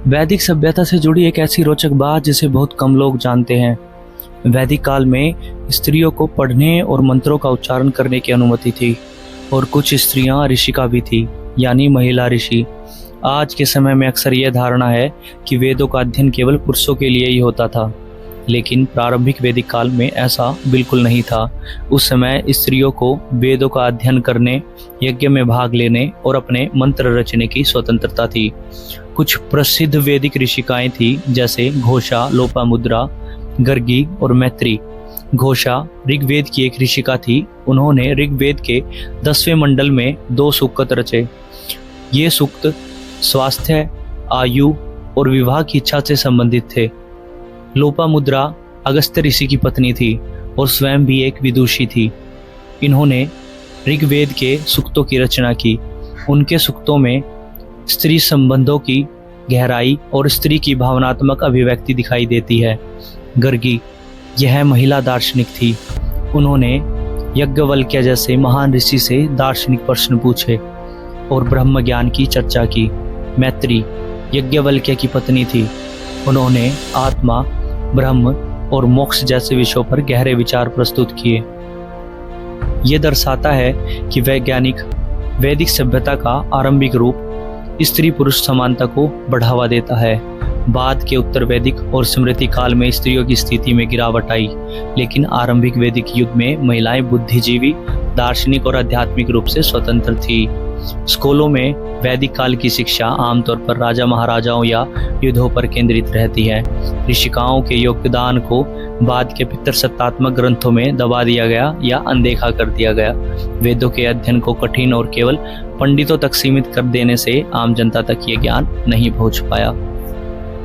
वैदिक सभ्यता से जुड़ी एक ऐसी रोचक बात जिसे बहुत कम लोग जानते हैं। वैदिक काल में स्त्रियों को पढ़ने और मंत्रों का उच्चारण करने की अनुमति थी और कुछ स्त्रियां ऋषिका भी थी, यानी महिला ऋषि। आज के समय में अक्सर यह धारणा है कि वेदों का अध्ययन केवल पुरुषों के लिए ही होता था, लेकिन प्रारंभिक वैदिक काल में ऐसा बिल्कुल नहीं था। उस समय स्त्रियों को वेदों का अध्ययन करने, यज्ञ में भाग लेने और अपने मंत्र रचने की स्वतंत्रता थी। कुछ प्रसिद्ध वैदिक ऋषिकाएं थी, जैसे घोषा, लोपामुद्रा, गर्गी और मैत्री। घोषा ऋग्वेद की एक ऋषिका थी। उन्होंने ऋग्वेद के 10वें मंडल में 2 सूक्त रचे। ये सूक्त स्वास्थ्य, आयु और विवाह की इच्छा से संबंधित थे। लोपामुद्रा अगस्त्य ऋषि की पत्नी थी और स्वयं भी एक विदुषी थी। इन्होंने ऋग्वेद के सूक्तों की रचना की। उनके सूक्तों में स्त्री संबंधों की गहराई और स्त्री की भावनात्मक अभिव्यक्ति दिखाई देती है। गर्गी यह महिला दार्शनिक थी। उन्होंने याज्ञवल्क्य जैसे महान ऋषि से दार्शनिक प्रश्न पूछे और ब्रह्म ज्ञान की चर्चा की। मैत्री याज्ञवल्क्य की पत्नी थी। उन्होंने आत्मा, ब्रह्म और मोक्ष जैसे विषयों पर गहरे विचार प्रस्तुत किए। ये दर्शाता है कि वैज्ञानिक वैदिक सभ्यता का आरंभिक रूप स्त्री पुरुष समानता को बढ़ावा देता है। बाद के उत्तर वैदिक और स्मृति काल में स्त्रियों की स्थिति में गिरावट आई, लेकिन आरंभिक वैदिक युग में महिलाएं बुद्धिजीवी, दार्शनिक और आध्यात्मिक रूप से स्वतंत्र थी। स्कूलों में वैदिक काल की शिक्षा आमतौर पर राजा महाराजाओं या युद्धों पर केंद्रित रहती है। ऋषिकाओं के योगदान को बाद के पितृसत्तात्मक ग्रंथों में दबा दिया गया या अनदेखा कर दिया गया। वेदों के अध्ययन को कठिन और केवल पंडितों तक सीमित कर देने से आम जनता तक ये ज्ञान नहीं पहुंच पाया।